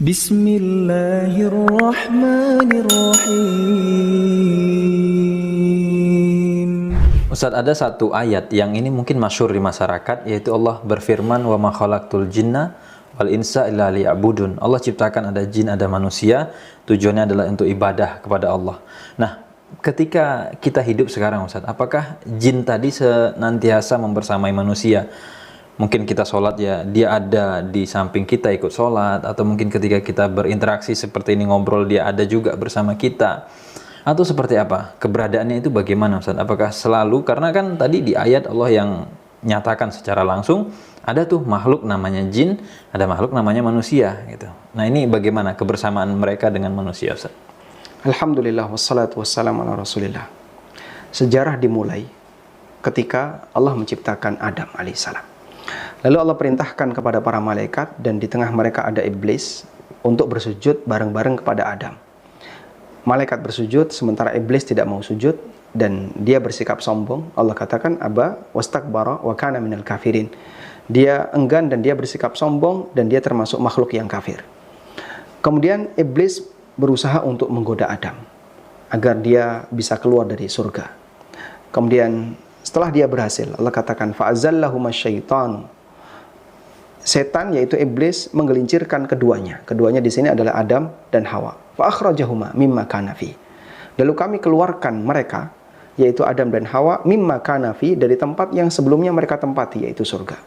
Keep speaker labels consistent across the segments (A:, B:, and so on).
A: Bismillahirrahmanirrahim.
B: Ustadz, ada satu ayat yang ini mungkin masyhur di masyarakat, yaitu Allah berfirman, wa ma khalaqtul jinna wal insa illa liya'budun. Allah ciptakan ada jin, ada manusia, tujuannya adalah untuk ibadah kepada Allah. Nah, ketika kita hidup sekarang Ustadz, apakah jin tadi senantiasa membersamai manusia? Mungkin kita sholat ya, dia ada di samping kita ikut sholat, atau mungkin ketika kita berinteraksi seperti ini ngobrol, dia ada juga bersama kita. Atau seperti apa? Keberadaannya itu bagaimana Ustaz? Apakah selalu, karena kan tadi di ayat Allah yang nyatakan secara langsung, ada tuh makhluk namanya jin, ada makhluk namanya manusia gitu. Nah, ini bagaimana kebersamaan mereka dengan manusia Ustaz?
C: Alhamdulillah wassalatu wassalamu ala rasulillah. Sejarah dimulai ketika Allah menciptakan Adam alaihissalam. Lalu Allah perintahkan kepada para malaikat, dan di tengah mereka ada iblis, untuk bersujud bareng-bareng kepada Adam. Malaikat bersujud sementara iblis tidak mau sujud dan dia bersikap sombong. Allah katakan aba wastakbara wa kana minal kafirin. Dia enggan dan dia bersikap sombong dan dia termasuk makhluk yang kafir. Kemudian iblis berusaha untuk menggoda Adam agar dia bisa keluar dari surga. Kemudian setelah dia berhasil, Allah katakan fa'azallahuma syaitanu. Setan yaitu iblis menggelincirkan keduanya. Keduanya di sini adalah Adam dan Hawa. Fa akhrajahuma mimma kana fi. Lalu kami keluarkan mereka yaitu Adam dan Hawa mimma kana fi, dari tempat yang sebelumnya mereka tempati yaitu surga.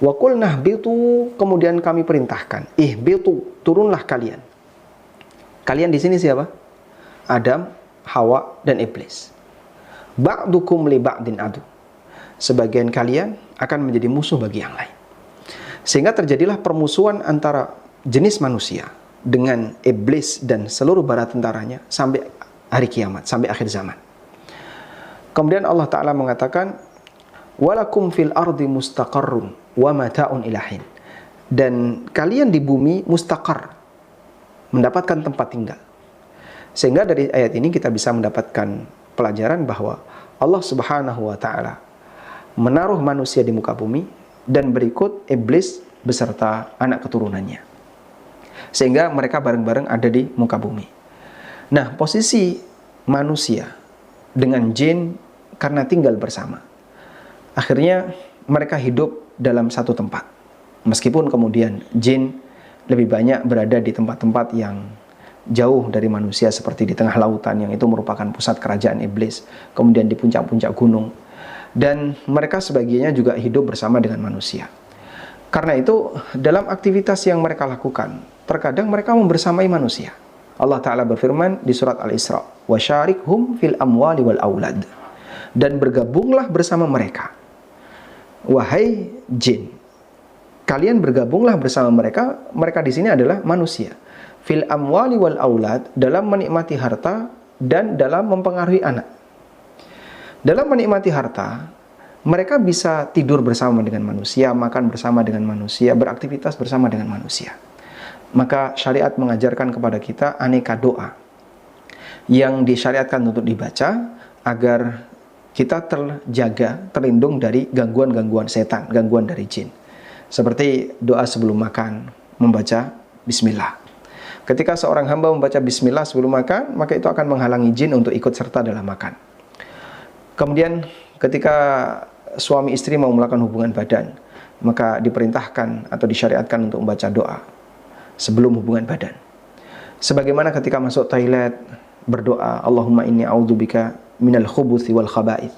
C: Wa qulna ihbitu, kemudian kami perintahkan, ihbitu, turunlah kalian. Kalian di sini siapa? Adam, Hawa dan iblis. Ba'dukum li ba'din adu. Sebagian kalian akan menjadi musuh bagi yang lain. Sehingga terjadilah permusuhan antara jenis manusia dengan iblis dan seluruh bala tentaranya sampai hari kiamat, sampai akhir zaman. Kemudian Allah Ta'ala mengatakan, walakum fil ardi mustaqarrun wa mata'un ilahin. Dan kalian di bumi mustaqar, mendapatkan tempat tinggal. Sehingga dari ayat ini kita bisa mendapatkan pelajaran bahwa Allah Subhanahu wa Ta'ala menaruh manusia di muka bumi, dan berikut iblis beserta anak keturunannya, sehingga mereka bareng-bareng ada di muka bumi. Nah, posisi manusia dengan jin karena tinggal bersama, akhirnya mereka hidup dalam satu tempat. Meskipun kemudian jin lebih banyak berada di tempat-tempat yang jauh dari manusia, seperti di tengah lautan yang itu merupakan pusat kerajaan iblis, kemudian di puncak-puncak gunung, dan mereka sebagiannya juga hidup bersama dengan manusia. Karena itu dalam aktivitas yang mereka lakukan, terkadang mereka membersamai manusia. Allah Ta'ala berfirman di surat Al-Isra, wasyarikhum fil amwali wal aulad, dan bergabunglah bersama mereka. Wahai jin, kalian bergabunglah bersama mereka. Mereka di sini adalah manusia. Fil amwali wal aulad, dalam menikmati harta dan dalam mempengaruhi anak. Dalam menikmati harta, mereka bisa tidur bersama dengan manusia, makan bersama dengan manusia, beraktivitas bersama dengan manusia. Maka syariat mengajarkan kepada kita aneka doa yang disyariatkan untuk dibaca agar kita terjaga, terlindung dari gangguan-gangguan setan, gangguan dari jin. Seperti doa sebelum makan, membaca bismillah. Ketika seorang hamba membaca bismillah sebelum makan, maka itu akan menghalangi jin untuk ikut serta dalam makan. Kemudian ketika suami istri mau melakukan hubungan badan, maka diperintahkan atau disyariatkan untuk membaca doa sebelum hubungan badan. Sebagaimana ketika masuk toilet, berdoa, Allahumma inni a'udzubika minal khubuthi wal khaba'ith,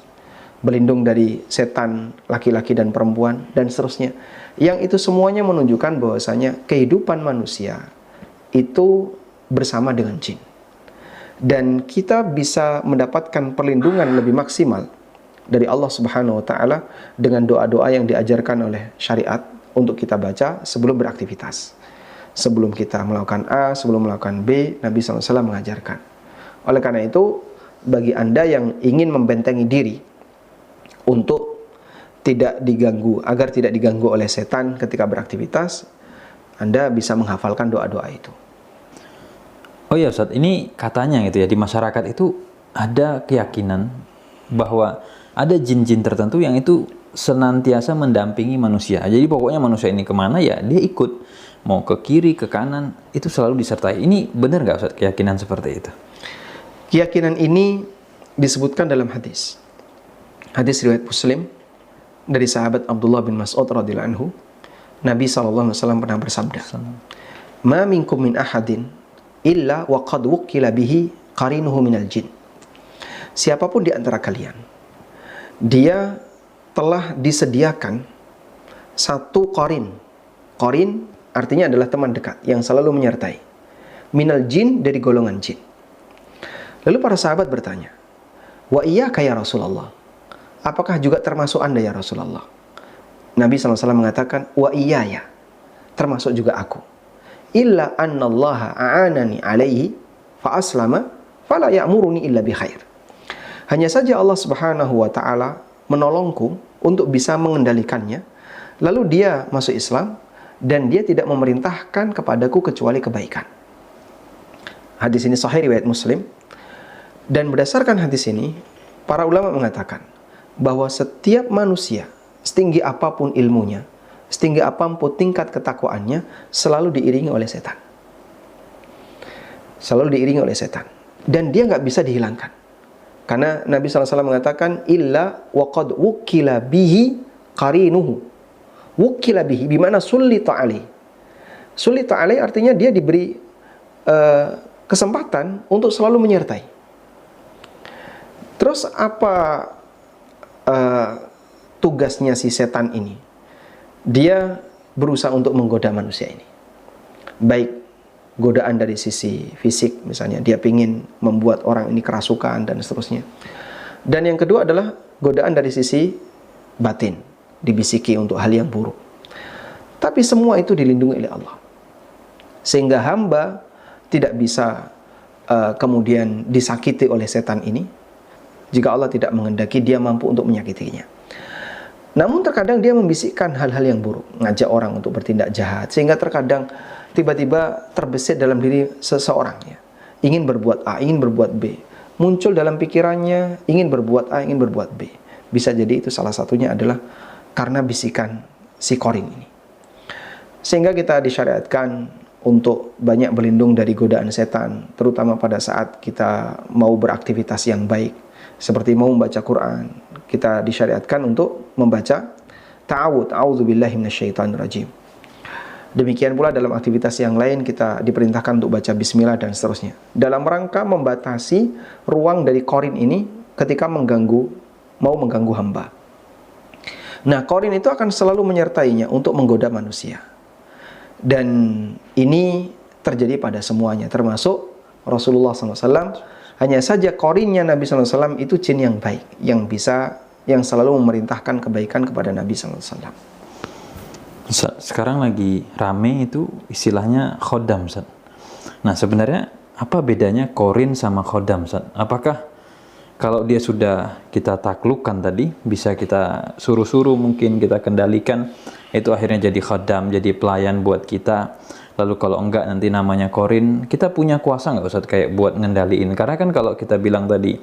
C: berlindung dari setan laki-laki dan perempuan, dan seterusnya. Yang itu semuanya menunjukkan bahwasanya kehidupan manusia itu bersama dengan jin. Dan kita bisa mendapatkan perlindungan lebih maksimal dari Allah Subhanahu wa Ta'ala dengan doa-doa yang diajarkan oleh syariat untuk kita baca sebelum beraktivitas. Sebelum kita melakukan A, sebelum melakukan B, Nabi SAW mengajarkan. Oleh karena itu, bagi Anda yang ingin membentengi diri untuk tidak diganggu, agar tidak diganggu oleh setan ketika beraktivitas, Anda bisa menghafalkan doa-doa itu.
B: Oh ya Ustadz, ini katanya gitu ya, di masyarakat itu ada keyakinan bahwa ada jin-jin tertentu yang itu senantiasa mendampingi manusia. Jadi pokoknya manusia ini kemana ya dia ikut, mau ke kiri ke kanan itu selalu disertai. Ini benar nggak Ustaz keyakinan seperti itu?
C: Keyakinan ini disebutkan dalam hadis riwayat Muslim dari sahabat Abdullah bin Mas'ud radhiyallahu anhu. Nabi SAW pernah bersabda, "Ma minkum min ahadin illa wa qad wukkila bihi qarinuhu minal jin." Siapapun di antara kalian, dia telah disediakan satu qarin. Qarin artinya adalah teman dekat yang selalu menyertai. Minal jin, dari golongan jin. Lalu para sahabat bertanya, "Wa iyyaka ya Rasulullah?" Apakah juga termasuk Anda ya Rasulullah? Nabi SAW mengatakan, "Wa iyaya," termasuk juga aku. "Illa annallaha a'anani alaihi fa aslama fala ya'muruni illa bi khair." Hanya saja Allah Subhanahu wa taala menolongku untuk bisa mengendalikannya, lalu dia masuk Islam dan dia tidak memerintahkan kepadaku kecuali kebaikan. Hadis ini sahih riwayat Muslim. Dan berdasarkan hadis ini, para ulama mengatakan bahwa setiap manusia, setinggi apapun ilmunya, setinggi apapun tingkat ketakwaannya, selalu diiringi oleh setan. Selalu diiringi oleh setan. Dan dia nggak bisa dihilangkan. Karena Nabi SAW mengatakan, "Illa waqad wukila bihi qarinuhu." Wukila bihi, bimana sullita alaih. Sullita alaih artinya dia diberi kesempatan untuk selalu menyertai. Terus apa tugasnya si setan ini? Dia berusaha untuk menggoda manusia ini. Baik godaan dari sisi fisik, misalnya dia ingin membuat orang ini kerasukan dan seterusnya. Dan yang kedua adalah godaan dari sisi batin, dibisiki untuk hal yang buruk. Tapi semua itu dilindungi oleh Allah, sehingga hamba tidak bisa kemudian disakiti oleh setan ini. Jika Allah tidak menghendaki, dia mampu untuk menyakitinya. Namun terkadang dia membisikkan hal-hal yang buruk, ngajak orang untuk bertindak jahat, sehingga terkadang tiba-tiba terbesit dalam diri seseorang, ya, ingin berbuat A, ingin berbuat B, muncul dalam pikirannya ingin berbuat A, ingin berbuat B. Bisa jadi itu salah satunya adalah karena bisikan si korin ini. Sehingga kita disyariatkan untuk banyak berlindung dari godaan setan, terutama pada saat kita mau beraktivitas yang baik, seperti mau membaca Quran. Kita disyariatkan untuk membaca ta'awudz, a'udzubillahi minasyaitonirrajim. Demikian pula dalam aktivitas yang lain kita diperintahkan untuk baca bismillah dan seterusnya, dalam rangka membatasi ruang dari korin ini ketika mau mengganggu hamba. Nah, korin itu akan selalu menyertainya untuk menggoda manusia. Dan ini terjadi pada semuanya, termasuk Rasulullah SAW. Hanya saja korinnya Nabi SAW itu jin yang baik, yang selalu memerintahkan kebaikan kepada Nabi SAW.
B: Sekarang lagi rame itu istilahnya khodam, Ustaz. Nah, sebenarnya apa bedanya korin sama khodam, Ustaz? Apakah kalau dia sudah kita taklukkan tadi, bisa kita suruh-suruh, mungkin kita kendalikan, itu akhirnya jadi khodam, jadi pelayan buat kita. Lalu kalau enggak nanti namanya korin, kita punya kuasa nggak Ustaz kayak buat ngendaliin? Karena kan kalau kita bilang tadi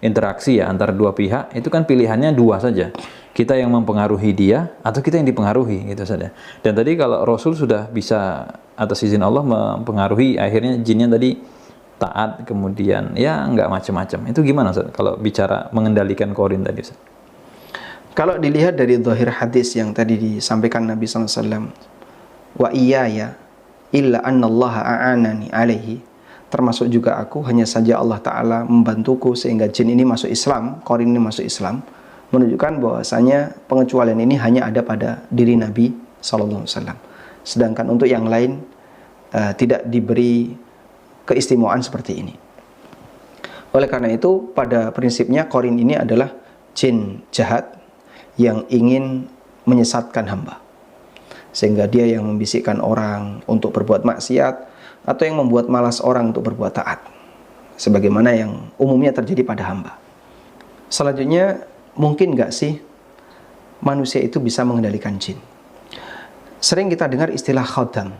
B: interaksi ya antara dua pihak, itu kan pilihannya dua saja. Kita yang mempengaruhi dia atau kita yang dipengaruhi, gitu saja. Dan tadi kalau Rasul sudah bisa atas izin Allah mempengaruhi, akhirnya jinnya tadi taat, kemudian ya nggak macam-macam. Itu gimana Ustaz kalau bicara mengendalikan korin tadi Ustaz?
C: Kalau dilihat dari zahir hadis yang tadi disampaikan Nabi SAW, wa iyaya illa annallaha a'anani alaihi, termasuk juga aku, hanya saja Allah Ta'ala membantuku sehingga jin ini masuk Islam, korin ini masuk Islam, menunjukkan bahwasanya pengecualian ini hanya ada pada diri Nabi SAW. Sedangkan untuk yang lain tidak diberi keistimewaan seperti ini. Oleh karena itu, pada prinsipnya korin ini adalah jin jahat yang ingin menyesatkan hamba, sehingga dia yang membisikkan orang untuk berbuat maksiat atau yang membuat malas orang untuk berbuat taat, sebagaimana yang umumnya terjadi pada hamba. Selanjutnya, mungkin nggak sih manusia itu bisa mengendalikan jin? Sering kita dengar istilah khodam.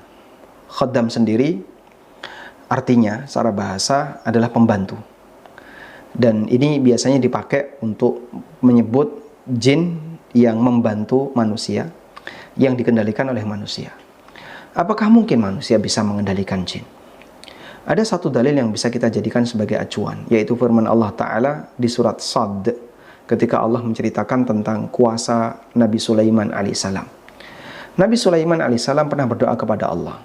C: Khodam sendiri artinya secara bahasa adalah pembantu. Dan ini biasanya dipakai untuk menyebut jin yang membantu manusia, yang dikendalikan oleh manusia. Apakah mungkin manusia bisa mengendalikan jin? Ada satu dalil yang bisa kita jadikan sebagai acuan, yaitu firman Allah Ta'ala di surat Sad, ketika Allah menceritakan tentang kuasa Nabi Sulaiman alaihissalam. Nabi Sulaiman alaihissalam pernah berdoa kepada Allah.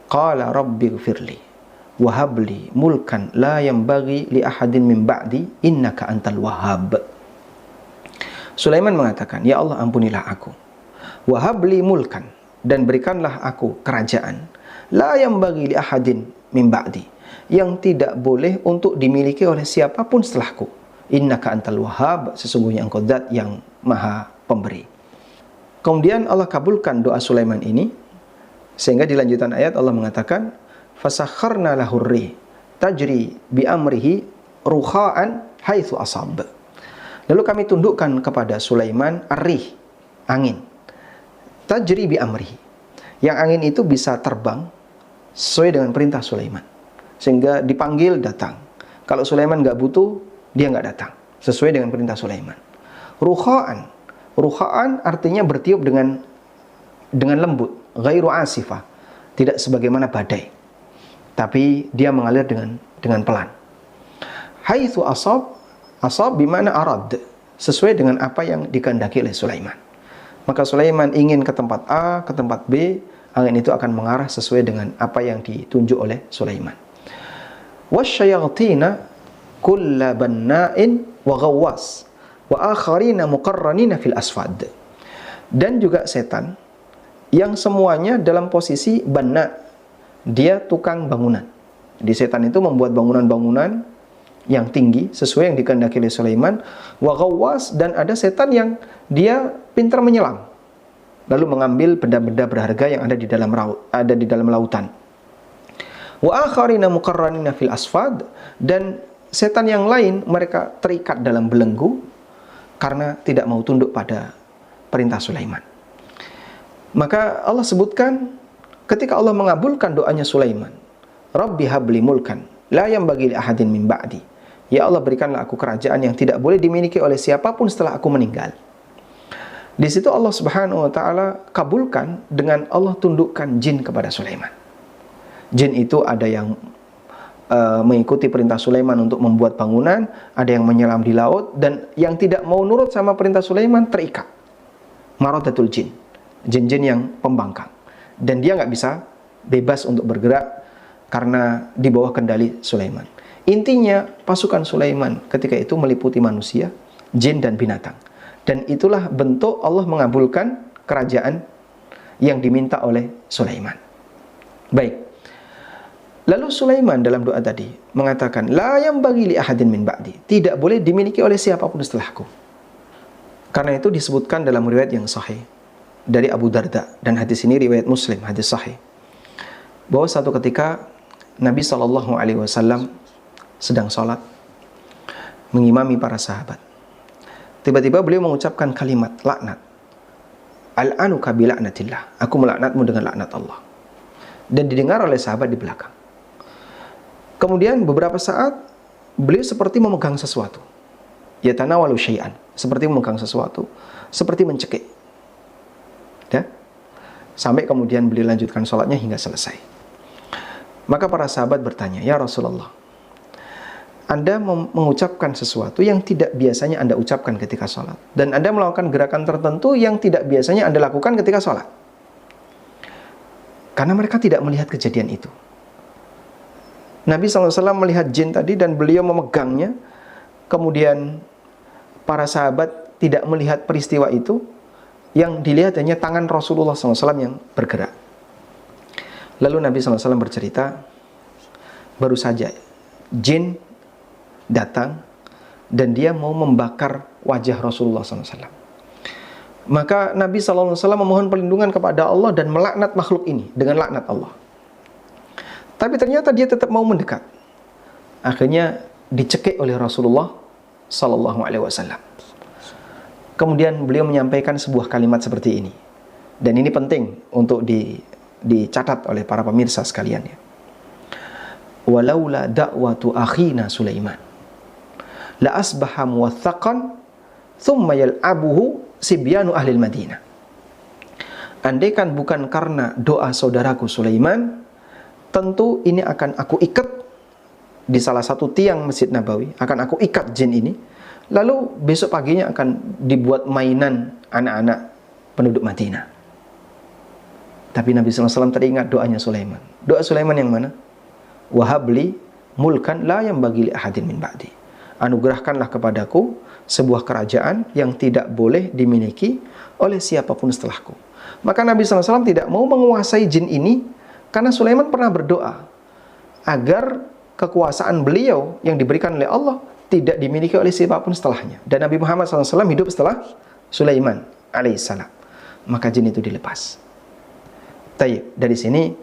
C: Qala rabbighfirli wa habli mulkan la yanbaghi li ahadin min ba'di innaka antal wahhab. Sulaiman mengatakan, ya Allah ampunilah aku. Wa habli mulkan, dan berikanlah aku kerajaan. La yanbaghi li ahadin min ba'di, yang tidak boleh untuk dimiliki oleh siapapun setelahku. Innaka antal wahhab, sesungguhnya engkau zat yang maha pemberi. Kemudian Allah kabulkan doa Sulaiman ini, sehingga di lanjutan ayat Allah mengatakan, fasakharna lahur rih tajri bi amrihi ruha'an haitsu asab. Lalu kami tundukkan kepada Sulaiman ar-rih, angin, tajri bi amrihi, yang angin itu bisa terbang sesuai dengan perintah Sulaiman, sehingga dipanggil datang. Kalau Sulaiman nggak butuh, dia nggak datang, sesuai dengan perintah Sulaiman. Ruha'an artinya bertiup dengan lembut, ghairu asifah, tidak sebagaimana badai, tapi dia mengalir dengan pelan. Haitsu asab bimana arad, sesuai dengan apa yang dikehendaki oleh Sulaiman. Maka Sulaiman ingin ke tempat A, ke tempat B, angin itu akan mengarah sesuai dengan apa yang ditunjuk oleh Sulaiman. Wasyayatina kulla banna'in wa ghawwas wa akharina muqarranina fil asfad. Dan juga setan yang semuanya dalam posisi banna, dia tukang bangunan. Jadi setan itu membuat bangunan-bangunan yang tinggi sesuai yang dikehendaki oleh Sulaiman. Wa ghawwas, dan ada setan yang dia pintar menyelam, lalu mengambil benda-benda berharga yang ada di dalam lautan. Wa akharina muqarranina fil asfad, dan setan yang lain mereka terikat dalam belenggu karena tidak mau tunduk pada perintah Sulaiman. Maka Allah sebutkan ketika Allah mengabulkan doanya Sulaiman, Rabbi habli mulkan la yanbaghi li ahadin min ba'di. Ya Allah, berikanlah aku kerajaan yang tidak boleh dimiliki oleh siapapun setelah aku meninggal. Di situ Allah Subhanahu wa taala kabulkan dengan Allah tundukkan jin kepada Sulaiman. Jin itu ada yang mengikuti perintah Sulaiman untuk membuat bangunan, ada yang menyelam di laut, dan yang tidak mau nurut sama perintah Sulaiman terikat. Maradatul jin, jin-jin yang pembangkang, dan dia nggak bisa bebas untuk bergerak karena di bawah kendali Sulaiman. Intinya pasukan Sulaiman ketika itu meliputi manusia, jin dan binatang. Dan itulah bentuk Allah mengabulkan kerajaan yang diminta oleh Sulaiman. Baik. Lalu Sulaiman dalam doa tadi mengatakan, la yanbaghi li ahadin min ba'di, tidak boleh dimiliki oleh siapapun setelahku. Karena itu disebutkan dalam riwayat yang sahih dari Abu Darda, dan hadis ini riwayat Muslim, hadis sahih, bahwa satu ketika Nabi SAW sedang sholat mengimami para sahabat. Tiba-tiba beliau mengucapkan kalimat laknat. Al'anuka bi la'natillah, aku melaknatmu dengan laknat Allah. Dan didengar oleh sahabat di belakang. Kemudian beberapa saat beliau seperti memegang sesuatu. Yatanawalu syai'an, seperti memegang sesuatu, seperti mencekik. Ya? Sampai kemudian beliau lanjutkan sholatnya hingga selesai. Maka para sahabat bertanya, ya Rasulullah, Anda mengucapkan sesuatu yang tidak biasanya Anda ucapkan ketika sholat, dan Anda melakukan gerakan tertentu yang tidak biasanya Anda lakukan ketika sholat. Karena mereka tidak melihat kejadian itu. Nabi SAW melihat jin tadi dan beliau memegangnya. Kemudian para sahabat tidak melihat peristiwa itu. Yang dilihat hanya tangan Rasulullah SAW yang bergerak. Lalu Nabi SAW bercerita, baru saja jin datang dan dia mau membakar wajah Rasulullah SAW. Maka Nabi SAW memohon perlindungan kepada Allah dan melaknat makhluk ini dengan laknat Allah. Tapi ternyata dia tetap mau mendekat. Akhirnya dicekik oleh Rasulullah SAW. Kemudian beliau menyampaikan sebuah kalimat seperti ini. Dan ini penting untuk dicatat oleh para pemirsa sekalian ya. Walaula da'watu akhina Sulaiman la asbaha muwaththaqan thumma yal'abuhu sibyanu ahlil Madinah. Andaikan bukan karena doa saudaraku Sulaiman, tentu ini akan aku ikat di salah satu tiang Masjid Nabawi, akan aku ikat jin ini, lalu besok paginya akan dibuat mainan anak-anak penduduk Madinah. Tapi Nabi SAW teringat doanya Sulaiman. Doa Sulaiman yang mana? Wahabli mulkan la yanbaghi li ahadin min ba'di. Anugerahkanlah kepadaku sebuah kerajaan yang tidak boleh dimiliki oleh siapapun setelahku. Maka Nabi SAW tidak mau menguasai jin ini karena Sulaiman pernah berdoa agar kekuasaan beliau yang diberikan oleh Allah tidak dimiliki oleh siapapun setelahnya. Dan Nabi Muhammad SAW hidup setelah Sulaiman alaihissalam. Maka jin itu dilepas. Tayyib, dari sini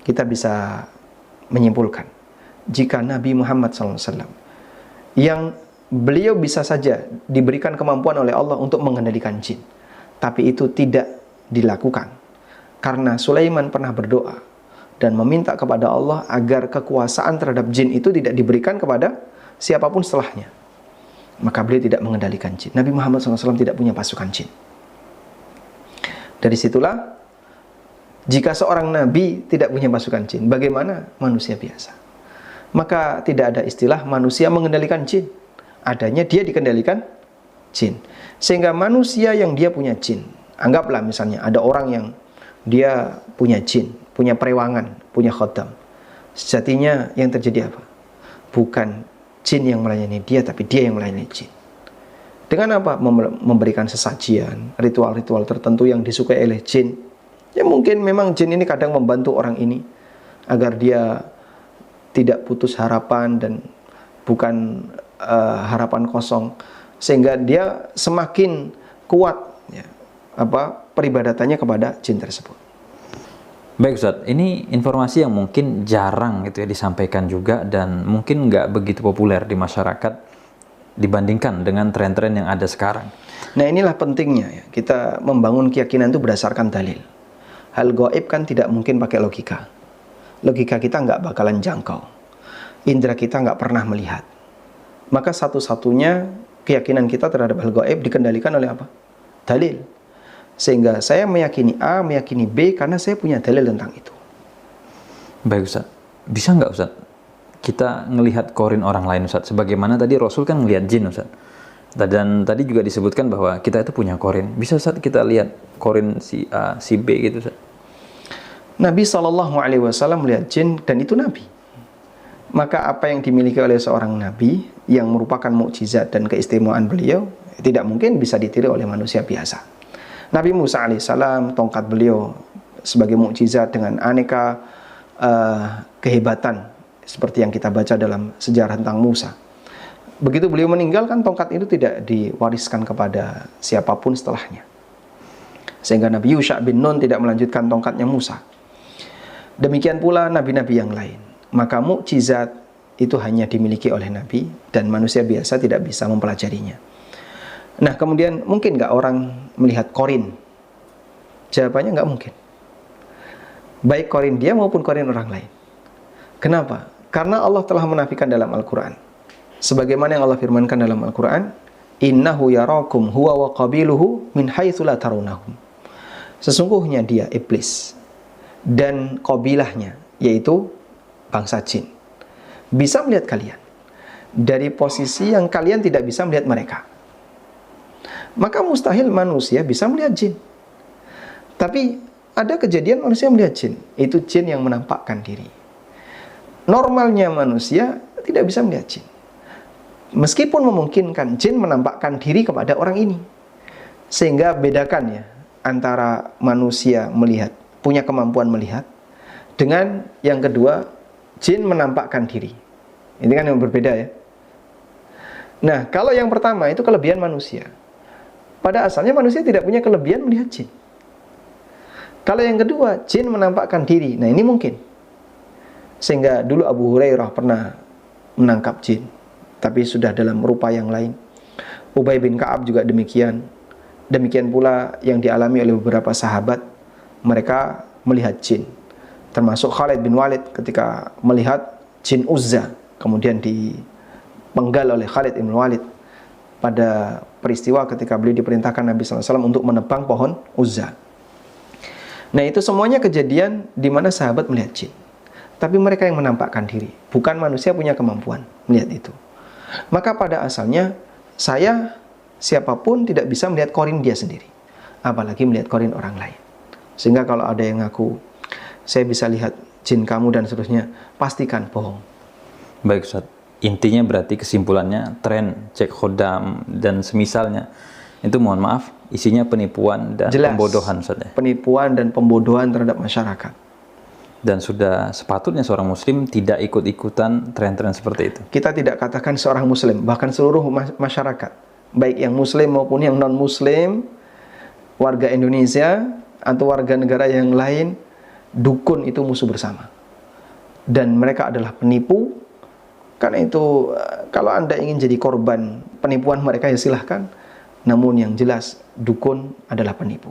C: kita bisa menyimpulkan jika Nabi Muhammad SAW yang beliau bisa saja diberikan kemampuan oleh Allah untuk mengendalikan jin, tapi itu tidak dilakukan karena Sulaiman pernah berdoa dan meminta kepada Allah agar kekuasaan terhadap jin itu tidak diberikan kepada siapapun setelahnya. Maka beliau tidak mengendalikan jin. Nabi Muhammad SAW tidak punya pasukan jin. Dari situlah, jika seorang nabi tidak punya pasukan jin, bagaimana manusia biasa? Maka tidak ada istilah manusia mengendalikan jin. Adanya dia dikendalikan jin. Sehingga manusia yang dia punya jin, anggaplah misalnya ada orang yang dia punya jin, punya perewangan, punya khodam. Sejatinya yang terjadi apa? Bukan jin yang melayani dia, tapi dia yang melayani jin. Dengan apa? Memberikan sesajian, ritual-ritual tertentu yang disukai oleh jin. Ya mungkin memang jin ini kadang membantu orang ini agar dia tidak putus harapan dan bukan harapan kosong, sehingga dia semakin kuat ya, peribadatannya kepada jin tersebut.
B: Baik Ustaz, ini informasi yang mungkin jarang gitu ya disampaikan juga dan mungkin nggak begitu populer di masyarakat dibandingkan dengan tren-tren yang ada sekarang.
C: Nah inilah pentingnya ya, kita membangun keyakinan itu berdasarkan dalil. Hal gaib kan tidak mungkin pakai logika. Logika kita nggak bakalan jangkau. Indra kita nggak pernah melihat. Maka satu-satunya keyakinan kita terhadap hal gaib dikendalikan oleh apa? Dalil. Sehingga saya meyakini A, meyakini B karena saya punya dalil tentang itu.
B: Baik Ustaz. Bisa nggak Ustaz kita ngelihat korin orang lain Ustaz? Sebagaimana tadi Rasul kan ngelihat jin Ustaz. Dan tadi juga disebutkan bahwa kita itu punya korin. Bisa Ustaz kita lihat korin si A, si B gitu Ustaz?
C: Nabi SAW melihat jin dan itu Nabi. Maka apa yang dimiliki oleh seorang Nabi yang merupakan mukjizat dan keistimewaan beliau tidak mungkin bisa ditiru oleh manusia biasa. Nabi Musa alaihissalam, tongkat beliau sebagai mukjizat dengan aneka kehebatan seperti yang kita baca dalam sejarah tentang Musa. Begitu beliau meninggalkan, tongkat itu tidak diwariskan kepada siapapun setelahnya. Sehingga Nabi Yusha bin Nun tidak melanjutkan tongkatnya Musa. Demikian pula nabi-nabi yang lain. Maka mukjizat itu hanya dimiliki oleh nabi dan manusia biasa tidak bisa mempelajarinya. Nah kemudian mungkin nggak orang melihat korin? Jawabannya nggak mungkin. Baik korin dia maupun korin orang lain. Kenapa? Karena Allah telah menafikan dalam Al-Quran. Sebagaimana yang Allah firmankan dalam Al-Quran, innahu yarakum huwa wa qabiluhu min haitsu la tarunnahum. Sesungguhnya dia iblis dan qabilahnya, yaitu bangsa jin, bisa melihat kalian dari posisi yang kalian tidak bisa melihat mereka. Maka mustahil manusia bisa melihat jin. Tapi ada kejadian manusia melihat jin, itu jin yang menampakkan diri. Normalnya manusia tidak bisa melihat jin. Meskipun memungkinkan jin menampakkan diri kepada orang ini. Sehingga bedakan ya antara manusia melihat, punya kemampuan melihat, dengan yang kedua jin menampakkan diri. Ini kan yang berbeda ya. Nah, kalau yang pertama itu kelebihan manusia. Pada asalnya manusia tidak punya kelebihan melihat jin. Kalau yang kedua, jin menampakkan diri. Nah, ini mungkin. Sehingga dulu Abu Hurairah pernah menangkap jin, tapi sudah dalam rupa yang lain. Ubay bin Ka'ab juga demikian. Demikian pula yang dialami oleh beberapa sahabat, mereka melihat jin. Termasuk Khalid bin Walid ketika melihat jin Uzza, kemudian dipenggal oleh Khalid bin Walid. pada peristiwa ketika beliau diperintahkan Nabi SAW untuk menebang pohon Uzza. Nah, itu semuanya kejadian di mana sahabat melihat jin. Tapi mereka yang menampakkan diri, bukan manusia punya kemampuan melihat itu. Maka pada asalnya saya, siapapun tidak bisa melihat korin dia sendiri, apalagi melihat korin orang lain. Sehingga kalau ada yang ngaku saya bisa lihat jin kamu dan seterusnya, pastikan bohong.
B: Baik Ustaz, intinya berarti kesimpulannya tren cek khodam dan semisalnya itu mohon maaf isinya penipuan dan
C: Jelas,
B: pembodohan Ustaz ya.
C: Penipuan dan pembodohan terhadap masyarakat.
B: Dan sudah sepatutnya seorang muslim tidak ikut-ikutan tren-tren seperti itu.
C: Kita tidak katakan seorang muslim, bahkan seluruh masyarakat, baik yang muslim maupun yang non muslim, warga Indonesia atau warga negara yang lain, dukun itu musuh bersama. Dan mereka adalah penipu. Karena itu kalau Anda ingin jadi korban penipuan mereka ya silahkan. Namun yang jelas dukun adalah penipu.